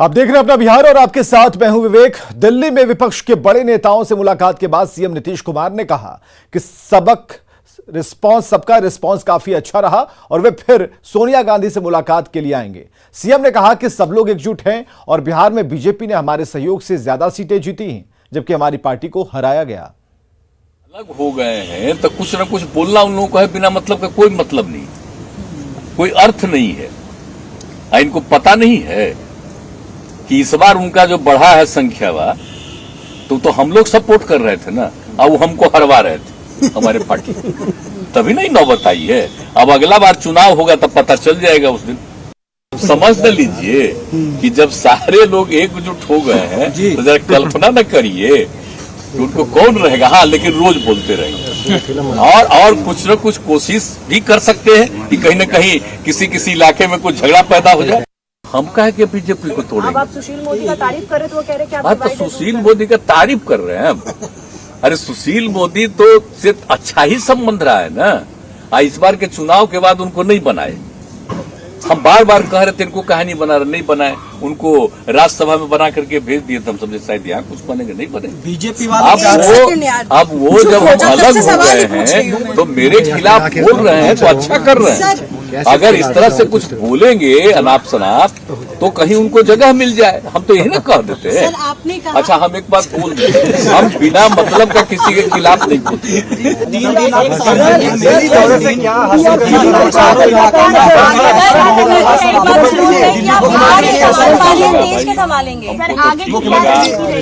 आप देख रहे हैं अपना बिहार और आपके साथ मैं हूं विवेक। दिल्ली में विपक्ष के बड़े नेताओं से मुलाकात के बाद सीएम नीतीश कुमार ने कहा कि सबका रिस्पांस काफी अच्छा रहा और वे फिर सोनिया गांधी से मुलाकात के लिए आएंगे। सीएम ने कहा कि सब लोग एकजुट हैं और बिहार में बीजेपी ने हमारे सहयोग से ज्यादा सीटें जीती हैं, जबकि हमारी पार्टी को हराया गया। अलग हो गए हैं तो कुछ ना कुछ बोलना उन लोगों को है, बिना मतलब का कोई मतलब नहीं, कोई अर्थ नहीं है। इनको पता नहीं है कि इस बार उनका जो बढ़ा है संख्या तो हम लोग सपोर्ट कर रहे थे ना, और वो हमको हरवा रहे थे हमारे पार्टी, तभी नहीं नौबत आई है। अब अगला बार चुनाव होगा तब पता चल जाएगा उस दिन। समझ न लीजिए कि जब सारे लोग एकजुट हो गए हैं तो जरा कल्पना न करिए कि उनको कौन रहेगा। हाँ, लेकिन रोज बोलते रहेंगे और कुछ न कुछ कोशिश भी कर सकते हैं कि कहीं न कहीं किसी इलाके में कुछ झगड़ा पैदा हो जाए। हम कहे कि बीजेपी को तोड़ेंगे। अब आप सुशील मोदी का तारीफ कर रहे तो वो कह रहे कि आप तो सुशील मोदी का तारीफ कर रहे हैं। अरे सुशील मोदी तो से अच्छा ही संबंध रहा है ना। इस बार के चुनाव के बाद उनको नहीं बनाए। हम बार बार कह रहे थे इनको कहा नहीं बनाए, उनको राज्यसभा में बना करके भेज दिए। हम समझे शायद यहाँ कुछ बनेंगे, नहीं बने। बीजेपी अब वो जब हम अलग हो गए हैं तो मेरे खिलाफ बोल रहे हैं तो अच्छा कर रहे हैं। अगर इस तरह से कुछ बोलेंगे अनाप शनाप तो कहीं उनको जगह मिल जाए। हम तो यही ना कह देते हैं। अच्छा, हम एक बात बोल देते, हम बिना मतलब का किसी के खिलाफ नहीं बोलते।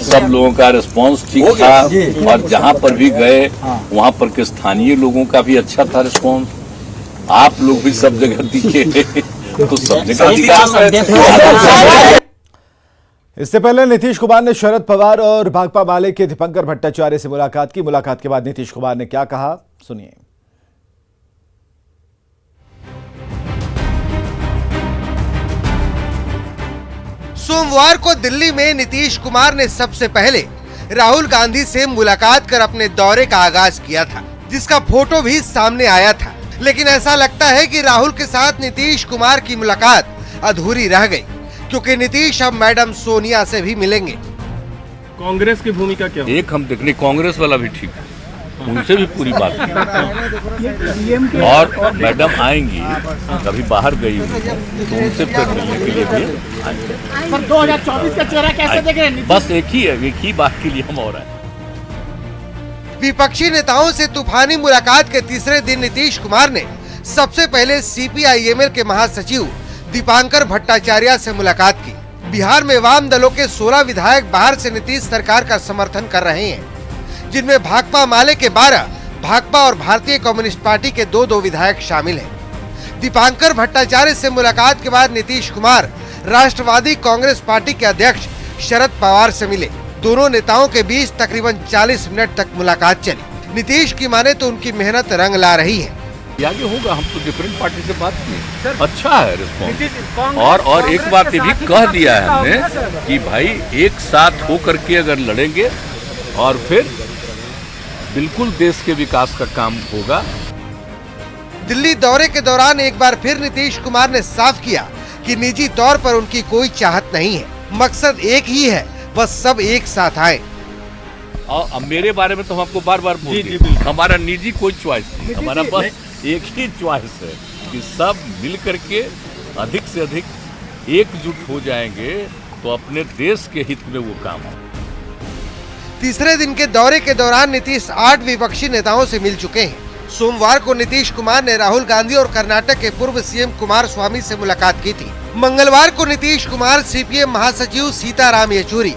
सब लोगों का रिस्पांस ठीक था और जहाँ पर भी गए वहाँ पर के स्थानीय लोगों का भी अच्छा था रिस्पांस। आप लोग भी सब जगह दिखे तो सब जगह। इससे पहले नीतीश कुमार ने शरद पवार और भाकपा माले के दीपंकर भट्टाचार्य से मुलाकात की। मुलाकात के बाद नीतीश कुमार ने क्या कहा, सुनिए। सोमवार को दिल्ली में नीतीश कुमार ने सबसे पहले राहुल गांधी से मुलाकात कर अपने दौरे का आगाज किया था, जिसका फोटो भी सामने आया था। लेकिन ऐसा लगता है कि राहुल के साथ नीतीश कुमार की मुलाकात अधूरी रह गई, क्योंकि नीतीश अब मैडम सोनिया से भी मिलेंगे। कांग्रेस की भूमिका क्या? एक हम देखने कांग्रेस वाला भी ठीक है, उनसे भी पूरी बात की। और मैडम आएंगी, कभी बाहर गई तो उनसे फिर मिलने के लिए भी आएंगे। 2024 का चेहरा कैसे देख रहे हैं? बस एक ही बात के लिए हम और आए। विपक्षी नेताओं से तूफानी मुलाकात के तीसरे दिन नीतीश कुमार ने सबसे पहले सीपीआईएमएल के महासचिव दीपंकर भट्टाचार्य से मुलाकात की। बिहार में वाम दलों के 16 विधायक बाहर से नीतीश सरकार का समर्थन कर रहे हैं, जिनमें भाकपा माले के 12, भाकपा और भारतीय कम्युनिस्ट पार्टी के 2 विधायक शामिल हैं। दीपंकर भट्टाचार्य से मुलाकात के बाद नीतीश कुमार राष्ट्रवादी कांग्रेस पार्टी के अध्यक्ष शरद पवार से मिले। दोनों नेताओं के बीच तकरीबन 40 मिनट तक मुलाकात चली। नीतीश की माने तो उनकी मेहनत रंग ला रही है। आगे होगा, हम तो डिफरेंट पार्टी से बात किए, अच्छा है रिस्पॉन्स। और एक बात ये भी कह दिया है हमने कि भाई एक साथ होकर के अगर लड़ेंगे और फिर बिल्कुल देश के विकास का काम होगा। दिल्ली दौरे के दौरान एक बार फिर नीतीश कुमार ने साफ किया कि निजी तौर पर उनकी कोई चाहत नहीं है, मकसद एक ही है, बस सब एक साथ आए। और मेरे बारे में तो हम आपको बार बार बोलते, हमारा निजी कोई चॉइस नहीं, हमारा बस एक ही चॉइस है कि सब मिल करके अधिक से अधिक एकजुट हो जाएंगे तो अपने देश के हित में वो काम हो। तीसरे दिन के दौरे के दौरान नीतीश 8 विपक्षी नेताओं से मिल चुके हैं। सोमवार को नीतीश कुमार ने राहुल गांधी और कर्नाटक के पूर्व सीएम कुमारस्वामी से मुलाकात की थी। मंगलवार को नीतीश कुमार सीपीएम महासचिव सीताराम येचुरी,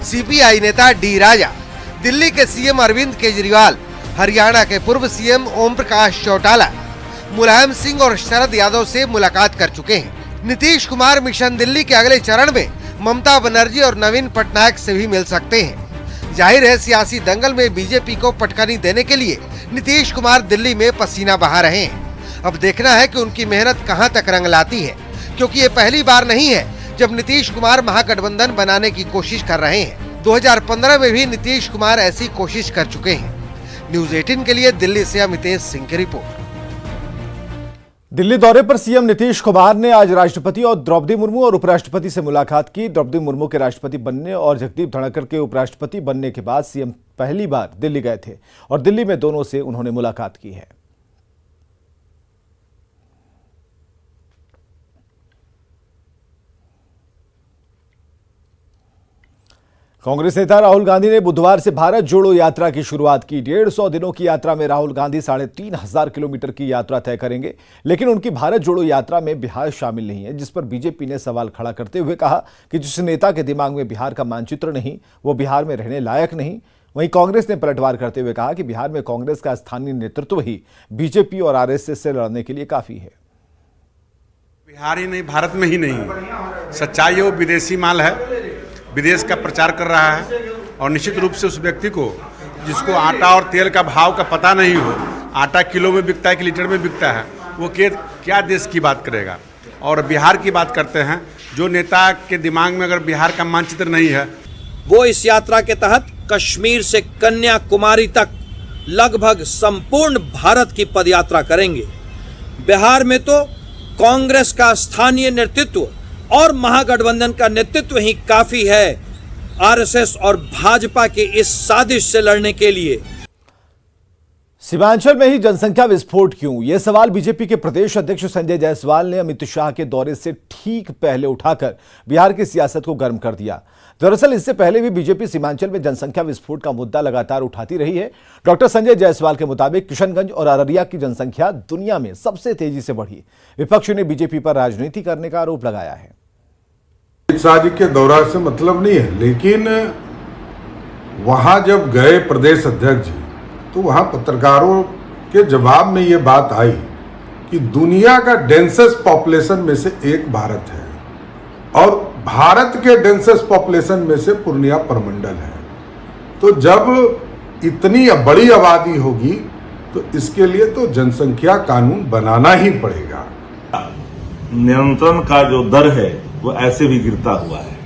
सीपीआई नेता डी राजा, दिल्ली के सीएम अरविंद केजरीवाल, हरियाणा के पूर्व सीएम ओम प्रकाश चौटाला, मुलायम सिंह और शरद यादव से मुलाकात कर चुके हैं। नीतीश कुमार मिशन दिल्ली के अगले चरण में ममता बनर्जी और नवीन पटनायक से भी मिल सकते हैं। जाहिर है, सियासी दंगल में बीजेपी को पटकनी देने के लिए नीतीश कुमार दिल्ली में पसीना बहा रहे हैं। अब देखना है कि उनकी मेहनत कहां तक रंग लाती है, क्योंकि ये पहली बार नहीं है जब नीतीश कुमार महागठबंधन बनाने की कोशिश कर रहे हैं। 2015 में भी नीतीश कुमार ऐसी कोशिश कर चुके हैं। न्यूज़ 18 के लिए दिल्ली से अमितेश सिंह की रिपोर्ट। दिल्ली दौरे पर सीएम नीतीश कुमार ने आज राष्ट्रपति और द्रौपदी मुर्मू और उपराष्ट्रपति से मुलाकात की। द्रौपदी मुर्मू के राष्ट्रपति बनने और जगदीप धनखड़ के उपराष्ट्रपति बनने के बाद सीएम पहली बार दिल्ली गए थे और दिल्ली में दोनों से उन्होंने मुलाकात की है। कांग्रेस नेता राहुल गांधी ने बुधवार से भारत जोड़ो यात्रा की शुरुआत की। 150 दिनों की यात्रा में राहुल गांधी 3,500 किलोमीटर की यात्रा तय करेंगे, लेकिन उनकी भारत जोड़ो यात्रा में बिहार शामिल नहीं है, जिस पर बीजेपी ने सवाल खड़ा करते हुए कहा कि जिस नेता के दिमाग में बिहार का मानचित्र नहीं, वो बिहार में रहने लायक नहीं। वहीं कांग्रेस ने पलटवार करते हुए कहा कि बिहार में कांग्रेस का स्थानीय नेतृत्व ही बीजेपी और आरएसएस से लड़ने के लिए काफी है। बिहार ही नहीं, भारत में ही नहीं, सच्चाई है वो विदेशी माल है, विदेश का प्रचार कर रहा है। और निश्चित रूप से उस व्यक्ति को जिसको आटा और तेल का भाव का पता नहीं हो, आटा किलो में बिकता है कि लीटर में बिकता है, वो क्या देश की बात करेगा। और बिहार की बात करते हैं, जो नेता के दिमाग में अगर बिहार का मानचित्र नहीं है, वो इस यात्रा के तहत कश्मीर से कन्याकुमारी तक लगभग संपूर्ण भारत की पदयात्रा करेंगे। बिहार में तो कांग्रेस का स्थानीय नेतृत्व और महागठबंधन का नेतृत्व ही काफी है आरएसएस और भाजपा के इस साजिश से लड़ने के लिए। सीमांचल में ही जनसंख्या विस्फोट क्यों? यह सवाल बीजेपी के प्रदेश अध्यक्ष संजय जायसवाल ने अमित शाह के दौरे से ठीक पहले उठाकर बिहार की सियासत को गर्म कर दिया। दरअसल इससे पहले भी बीजेपी सीमांचल में जनसंख्या विस्फोट का मुद्दा लगातार उठाती रही है। डॉक्टर संजय जायसवाल के मुताबिक किशनगंज और अररिया की जनसंख्या दुनिया में सबसे तेजी से बढ़ी। विपक्ष ने बीजेपी पर राजनीति करने का आरोप लगाया है। अमित शाह जी के दौरा से मतलब नहीं है, लेकिन वहां जब गए प्रदेश अध्यक्ष जी, तो वहां पत्रकारों के जवाब में यह बात आई कि दुनिया का डेंसेस्ट पॉपुलेशन में से एक भारत है और भारत के डेंसेस्ट पॉपुलेशन में से पूर्णिया प्रमंडल है। तो जब इतनी बड़ी आबादी होगी तो इसके लिए तो जनसंख्या कानून बनाना ही पड़ेगा। नियंत्रण का जो दर है वो ऐसे भी गिरता हुआ है।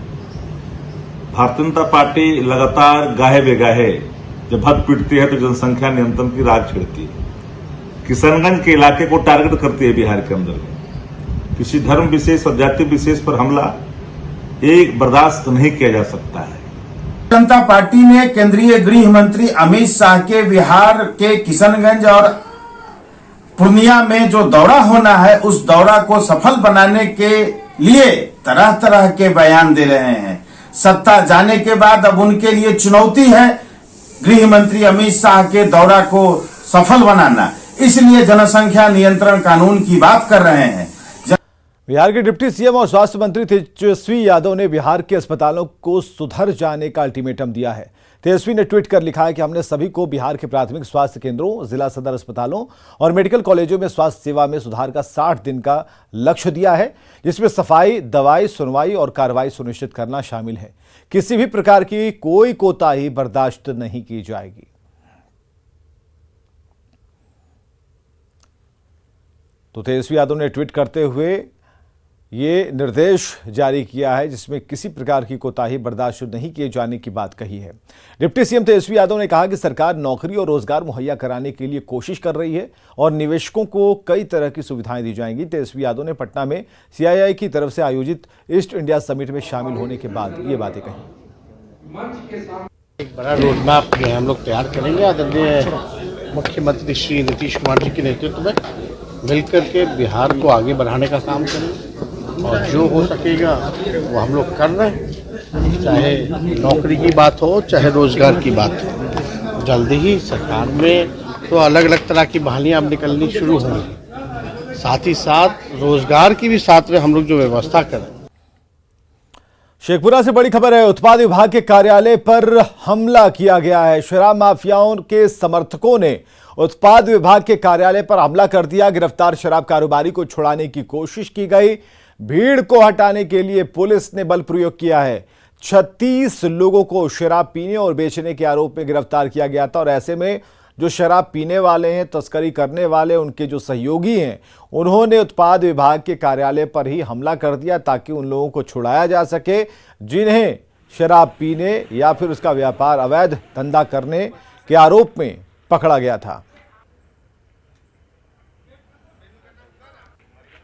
भारतीय जनता पार्टी लगातार गाहे बेगाहे जब हद पीटती है तो जनसंख्या नियंत्रण की राग छिड़ती है। किशनगंज के इलाके को टारगेट करती है बिहार के अंदर में। किसी धर्म विशेष और जाति विशेष पर हमला एक बर्दाश्त नहीं किया जा सकता है। जनता पार्टी ने केंद्रीय गृह मंत्री अमित शाह के बिहार के किशनगंज और पूर्णिया में जो दौरा होना है, उस दौरा को सफल बनाने के लिए तरह तरह के बयान दे रहे हैं। सत्ता जाने के बाद अब उनके लिए चुनौती है गृह मंत्री अमित शाह के दौरा को सफल बनाना, इसलिए जनसंख्या नियंत्रण कानून की बात कर रहे हैं। बिहार के डिप्टी सीएम और स्वास्थ्य मंत्री तेजस्वी यादव ने बिहार के अस्पतालों को सुधर जाने का अल्टीमेटम दिया है। तेजस्वी ने ट्वीट कर लिखा है कि हमने सभी को बिहार के प्राथमिक स्वास्थ्य केंद्रों, जिला सदर अस्पतालों और मेडिकल कॉलेजों में स्वास्थ्य सेवा में सुधार का 60 दिन का लक्ष्य दिया है, जिसमें सफाई, दवाई, सुनवाई और कार्रवाई सुनिश्चित करना शामिल है। किसी भी प्रकार की कोई कोताही बर्दाश्त नहीं की जाएगी। तो तेजस्वी यादव ने ट्वीट करते हुए ये निर्देश जारी किया है, जिसमें किसी प्रकार की कोताही बर्दाश्त नहीं किए जाने की बात कही है। डिप्टी सीएम तेजस्वी यादव ने कहा कि सरकार नौकरी और रोजगार मुहैया कराने के लिए कोशिश कर रही है और निवेशकों को कई तरह की सुविधाएं दी जाएंगी। तेजस्वी यादव ने पटना में सीआईआई की तरफ से आयोजित ईस्ट इंडिया समिट में शामिल होने के बाद ये बातें कही। एक बड़ा रोड मैप जो है हम लोग तैयार करेंगे आदरणीय मुख्यमंत्री श्री नीतीश कुमार जी के नेतृत्व में मिलकर के बिहार को आगे बढ़ाने का काम करेंगे और जो हो सकेगा वो हम लोग कर रहे हैं, चाहे नौकरी की बात हो चाहे रोजगार की बात हो। जल्दी ही सरकार में तो अलग अलग तरह की बहालियां अब निकलनी शुरू होंगी, साथ ही साथ रोजगार की भी साथ में हम लोग जो व्यवस्था करें। शेखपुरा से बड़ी खबर है, उत्पाद विभाग के कार्यालय पर हमला किया गया है। शराब माफियाओं के समर्थकों ने उत्पाद विभाग के कार्यालय पर हमला कर दिया। गिरफ्तार शराब कारोबारी को छुड़ाने की कोशिश की गई। भीड़ को हटाने के लिए पुलिस ने बल प्रयोग किया है। 36 लोगों को शराब पीने और बेचने के आरोप में गिरफ्तार किया गया था और ऐसे में जो शराब पीने वाले हैं, तस्करी करने वाले, उनके जो सहयोगी हैं, उन्होंने उत्पाद विभाग के कार्यालय पर ही हमला कर दिया ताकि उन लोगों को छुड़ाया जा सके जिन्हें शराब पीने या फिर उसका व्यापार, अवैध धंधा करने के आरोप में पकड़ा गया था।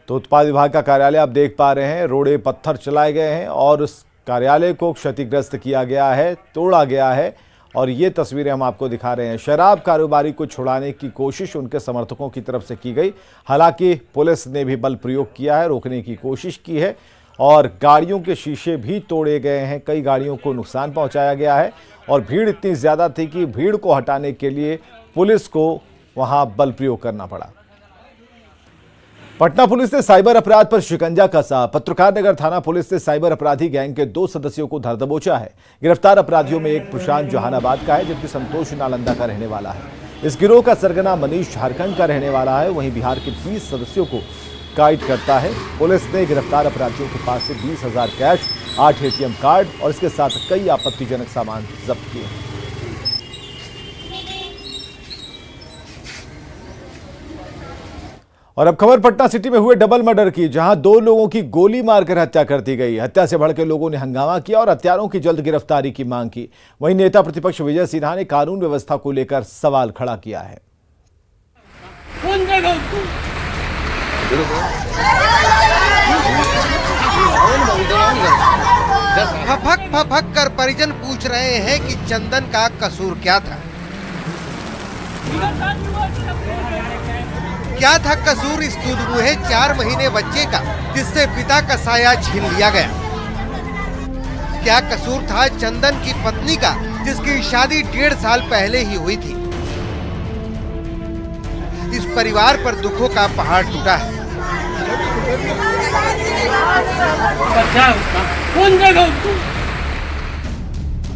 तो उत्पाद विभाग का कार्यालय आप देख पा रहे हैं, रोड़े पत्थर चलाए गए हैं और उस कार्यालय को क्षतिग्रस्त किया गया है, तोड़ा गया है। और ये तस्वीरें हम आपको दिखा रहे हैं। शराब कारोबारी को छुड़ाने की कोशिश उनके समर्थकों की तरफ से की गई। हालांकि पुलिस ने भी बल प्रयोग किया है, रोकने की कोशिश की है और गाड़ियों के शीशे भी तोड़े गए हैं। कई गाड़ियों को नुकसान पहुंचाया गया है और भीड़ इतनी ज़्यादा थी कि भीड़ को हटाने के लिए पुलिस को वहां बल प्रयोग करना पड़ा। पटना पुलिस ने साइबर अपराध पर शिकंजा कसा। पत्रकार नगर थाना पुलिस ने साइबर अपराधी गैंग के 2 सदस्यों को धर दबोचा है। गिरफ्तार अपराधियों में एक प्रशांत जहानाबाद का है, जबकि संतोष नालंदा का रहने वाला है। इस गिरोह का सरगना मनीष झारखंड का रहने वाला है। वहीं बिहार के 20 सदस्यों को गाइड करता है। पुलिस ने गिरफ्तार अपराधियों के पास से 20,000 कैश, 8 ATM कार्ड और इसके साथ कई आपत्तिजनक सामान जब्त किए हैं। और अब खबर पटना सिटी में हुए डबल मर्डर की, जहां 2 लोगों की गोली मारकर हत्या कर दी गई। हत्या से भड़के लोगों ने हंगामा किया और हत्यारों की जल्द गिरफ्तारी की मांग की। वहीं नेता प्रतिपक्ष विजय सिन्हा ने कानून व्यवस्था को लेकर सवाल खड़ा किया है। फपक कर परिजन पूछ रहे हैं कि चंदन का कसूर क्या था। क्या था कसूर इस दूध-मुहे 4 महीने बच्चे का, जिससे पिता का साया छीन लिया गया। क्या कसूर था चंदन की पत्नी का, जिसकी शादी 1.5 साल पहले ही हुई थी। इस परिवार पर दुखों का पहाड़ टूटा है।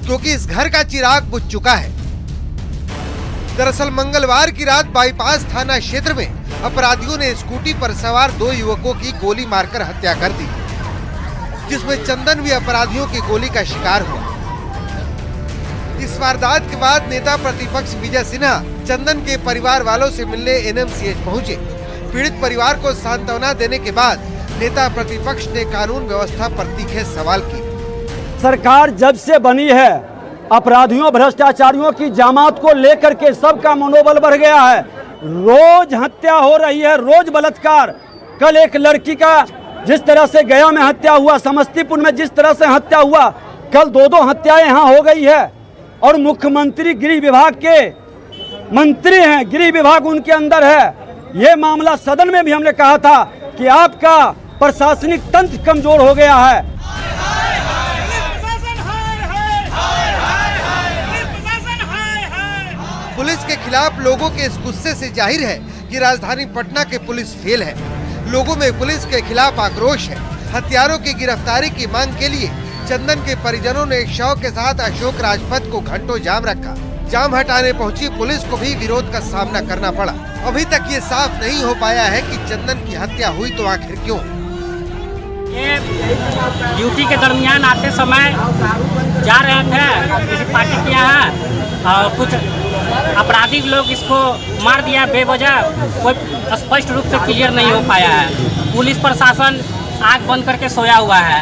क्योंकि इस घर का चिराग बुझ चुका है। दरअसल मंगलवार की रात बाईपास थाना क्षेत्र में अपराधियों ने स्कूटी पर सवार 2 युवकों की गोली मारकर हत्या कर दी, जिसमें चंदन भी अपराधियों की गोली का शिकार हुआ। इस वारदात के बाद नेता प्रतिपक्ष विजय सिन्हा चंदन के परिवार वालों से मिलने NMCH पहुंचे। पीड़ित परिवार को सांत्वना देने के बाद नेता प्रतिपक्ष ने कानून व्यवस्था पर तीखे सवाल किए। सरकार जब से बनी है, अपराधियों भ्रष्टाचारियों की जामात को लेकर के सबका मनोबल बढ़ गया है। रोज हत्या हो रही है, रोज बलात्कार। कल एक लड़की का जिस तरह से गया में हत्या हुआ, समस्तीपुर में जिस तरह से हत्या हुआ, कल 2 हत्याएं यहाँ हो गई है। और मुख्यमंत्री गृह विभाग के मंत्री हैं, गृह विभाग उनके अंदर है। ये मामला सदन में भी हमने कहा था कि आपका प्रशासनिक तंत्र कमजोर हो गया है। पुलिस के खिलाफ लोगों के इस गुस्से से जाहिर है कि राजधानी पटना के पुलिस फेल है। लोगों में पुलिस के खिलाफ आक्रोश है। हत्यारों की गिरफ्तारी की मांग के लिए चंदन के परिजनों ने एक शव के साथ अशोक राजपथ को घंटों जाम रखा। जाम हटाने पहुंची पुलिस को भी विरोध का सामना करना पड़ा। अभी तक ये साफ नहीं हो पाया है कि चंदन की हत्या हुई तो आखिर क्यों। ये ड्यूटी के दरमियान आते समय जा रहे थे किसी पार्टी के यहाँ और कुछ आपराधिक लोग इसको मार दिया बेवजह। कोई स्पष्ट रूप से क्लियर नहीं हो पाया है। पुलिस प्रशासन आंख बंद करके सोया हुआ है।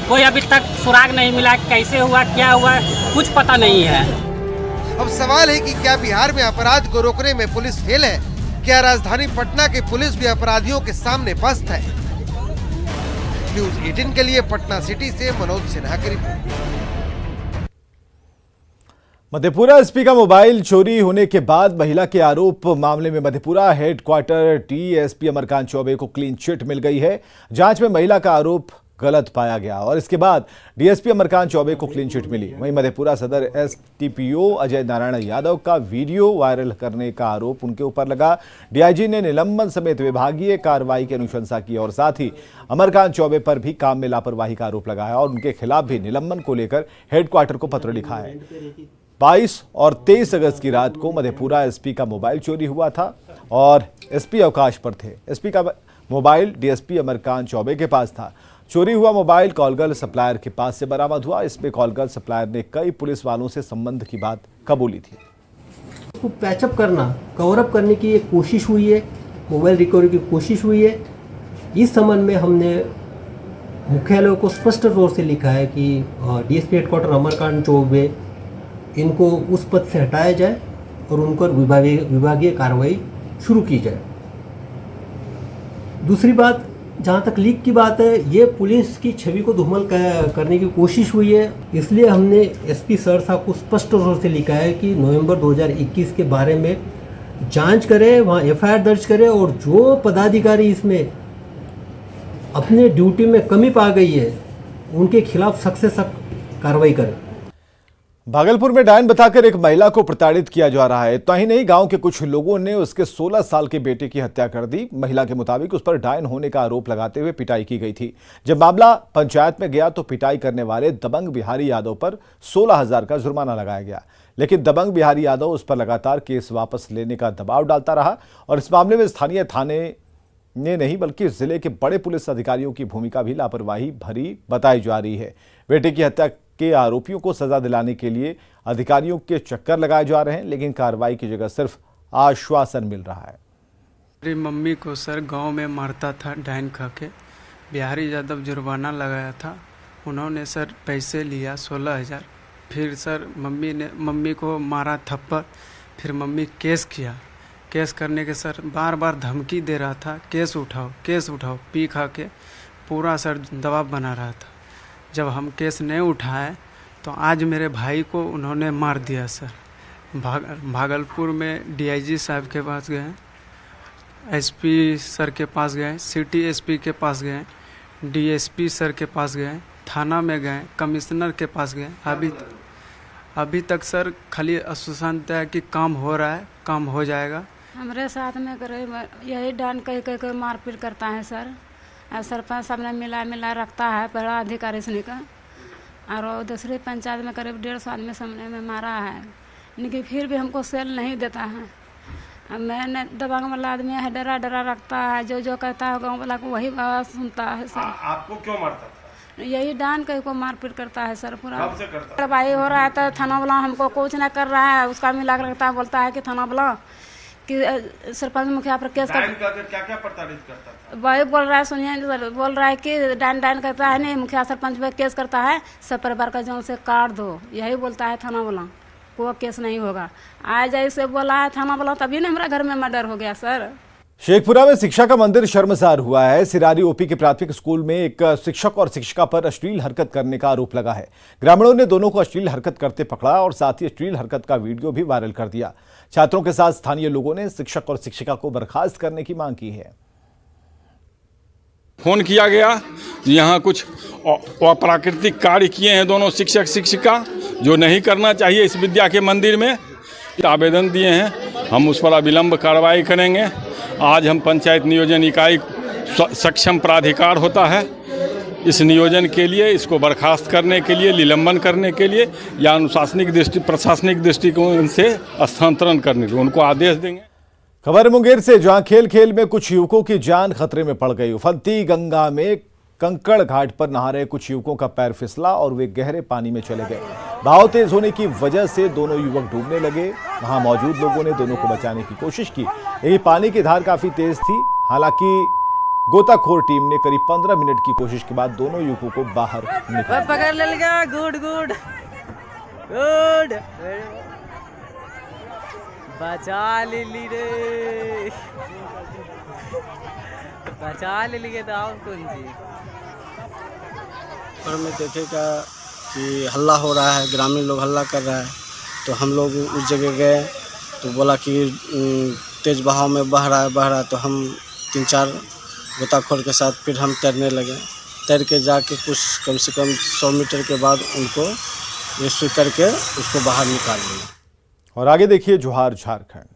कोई अभी तक सुराग नहीं मिला, कैसे हुआ, क्या हुआ, कुछ पता नहीं है। अब सवाल है कि क्या बिहार में अपराध को रोकने में पुलिस फेल है? क्या राजधानी पटना की पुलिस भी अपराधियों के सामने पस्त है? न्यूज़ 18 के लिए पटना सिटी से मनोज सिन्हा की रिपोर्ट। मधेपुरा एसपी का मोबाइल चोरी होने के बाद महिला के आरोप मामले में मधेपुरा हेडक्वार्टर डीएसपी अमरकांत चौबे को क्लीन चिट मिल गई है। जांच में महिला का आरोप गलत पाया गया और इसके बाद डीएसपी अमरकांत चौबे को क्लीन चिट मिली। वहीं मधेपुरा सदर एसटीपीओ अजय नारायण यादव का वीडियो वायरल करने का आरोप उनके ऊपर लगा। डीआईजी ने निलंबन समेत विभागीय कार्रवाई की अनुशंसा की और साथ ही अमरकांत चौबे पर भी काम में लापरवाही का आरोप लगाया और उनके खिलाफ भी निलंबन को लेकर हेडक्वार्टर को पत्र लिखा है। 22 और 23 अगस्त की रात को मधेपुरा एसपी का मोबाइल चोरी हुआ था और एसपी अवकाश पर थे। एसपी का मोबाइल डीएसपी अमरकांत चौबे के पास था। चोरी हुआ मोबाइल कॉलगर्ल सप्लायर के पास से बरामद हुआ। इसमें कॉलगर्ल सप्लायर ने कई पुलिस वालों से संबंध की बात कबूली थी। उसको पैचअप करना, कवर अप करने की एक कोशिश हुई है, मोबाइल रिकवरी की कोशिश हुई है। इस संबंध में हमने मुख्यालय को स्पष्ट तौर से लिखा है कि डीएसपी हेडक्वार्टर अमरकांत चौबे इनको उस पद से हटाया जाए और उन पर विभागीय कार्रवाई शुरू की जाए। दूसरी बात, जहाँ तक लीक की बात है, ये पुलिस की छवि को धूमल करने की कोशिश हुई है। इसलिए हमने एसपी सर साहब को स्पष्ट तौर से लिखा है कि नवंबर 2021 के बारे में जांच करें, वहाँ एफआईआर दर्ज करें और जो पदाधिकारी इसमें अपने ड्यूटी में कमी पा गई है उनके खिलाफ सख्त से सख्त कार्रवाई करें। भागलपुर में डायन बताकर एक महिला को प्रताड़ित किया जा रहा है। इतना ही नहीं, गांव के कुछ लोगों ने उसके 16 साल के बेटे की हत्या कर दी। महिला के मुताबिक उस पर डायन होने का आरोप लगाते हुए पिटाई की गई थी। जब मामला पंचायत में गया तो पिटाई करने वाले दबंग बिहारी यादव पर 16,000 का जुर्माना लगाया गया, लेकिन दबंग बिहारी यादव उस पर लगातार केस वापस लेने का दबाव डालता रहा और इस मामले में स्थानीय थाने ने नहीं बल्कि जिले के बड़े पुलिस अधिकारियों की भूमिका भी लापरवाही भरी बताई जा रही है। बेटे की हत्या के आरोपियों को सजा दिलाने के लिए अधिकारियों के चक्कर लगाए जा रहे हैं, लेकिन कार्रवाई की जगह सिर्फ आश्वासन मिल रहा है। मेरी मम्मी को सर गांव में मारता था डायन खा के, बिहारी यादव जुर्माना लगाया था। उन्होंने सर पैसे लिया 16,000। फिर सर मम्मी को मारा थप्पड़। फिर मम्मी केस किया। केस करने के सर बार बार धमकी दे रहा था, केस उठाओ, पी खा के पूरा सर दबाव बना रहा था। जब हम केस नहीं उठाए तो आज मेरे भाई को उन्होंने मार दिया सर। भागलपुर में डीआईजी साहब के पास गए, एसपी सर के पास गए, सिटी एसपी के पास गए, डीएसपी सर के पास गए, थाना में गए, कमिश्नर के पास गए। अभी तक सर खाली आश्वासन है कि काम हो रहा है, काम हो जाएगा। हमारे साथ में करे यही डांड कह मारपीट करता है सर। सरपंच साहब ने मिला रखता है बड़ा अधिकारी से का, और दूसरी पंचायत में करीब 150 आदमी सामने में मारा है, लेकिन फिर भी हमको सेल नहीं देता है। मैंने दबंग वाला आदमी है, डरा रखता है, जो कहता है गाँव वाला को वही बात सुनता है सर। आपको क्यों मारता था? यही डांड कहीं को मारपीट करता है सर। पूरा कब से करता है? दवाई हो रहा है तो थाना वाला हमको कुछ नहीं कर रहा है, उसका मिला के रखता है, बोलता है कि थाना वाला कि सरपंच मुखिया पर केस कर। क्या प्रताड़ित करता था? वही बोल रहा है, सुनिए सर, बोल रहा है कि डायन करता है, नहीं मुखिया सरपंच पे केस करता है, सब परिवार का जान से काट दो, यही बोलता है थाना वाला। कोई केस नहीं होगा। आज ऐसे बोला है थाना वाला, तभी ना हमारा घर में मर्डर हो गया सर। शेखपुरा में शिक्षा का मंदिर शर्मसार हुआ है। सिरारी ओपी के प्राथमिक स्कूल में एक शिक्षक और शिक्षिका पर अश्लील हरकत करने का आरोप लगा है। ग्रामीणों ने दोनों को अश्लील हरकत करते पकड़ा और साथ ही अश्लील हरकत का वीडियो भी वायरल कर दिया। छात्रों के साथ स्थानीय लोगों ने शिक्षक और शिक्षिका को बर्खास्त करने की मांग की है। फोन किया गया, यहाँ कुछ अप्राकृतिक कार्य किए हैं दोनों शिक्षक शिक्षिका, जो नहीं करना चाहिए इस विद्या के मंदिर में। आवेदन दिए हैं, हम उस पर अविलंब कार्रवाई करेंगे। आज हम पंचायत नियोजन इकाई सक्षम प्राधिकार होता है, इस नियोजन के लिए, इसको बर्खास्त करने के लिए, निलंबन करने के लिए या अनुशासनिक प्रशासनिक दृष्टिकोण से स्थानांतरण करने के लिए उनको आदेश देंगे। खबर मुंगेर से, जहां खेल खेल में कुछ युवकों की जान खतरे में पड़ गई। उफनती गंगा में कंकड़ घाट पर नहा रहे कुछ युवकों का पैर फिसला और वे गहरे पानी में चले गए। बहाव तेज होने की वजह से दोनों युवक डूबने लगे। वहां मौजूद लोगों ने दोनों को बचाने की कोशिश की, लेकिन पानी की धार काफी तेज थी। हालांकि गोताखोर टीम ने करीब 15 मिनट की कोशिश के बाद दोनों युवकों को बाहर निकाला। पकड़ लेगा। गुड बचा ले ली रे, बचा ले लिए तो और कौन सी। पर में देखेगा कि हल्ला हो रहा है, ग्रामीण लोग हल्ला कर रहा है, तो हम लोग उस जगह गए तो बोला कि तेज बहाव में बह रहा है, तो हम 3-4 गोताखोर के साथ फिर हम तैरने लगे। तैर के जाके कुछ कम से कम 100 मीटर के बाद उनको रेस्क्यू करके उसको बाहर निकाल लिया। और आगे देखिए जोहार झारखंड।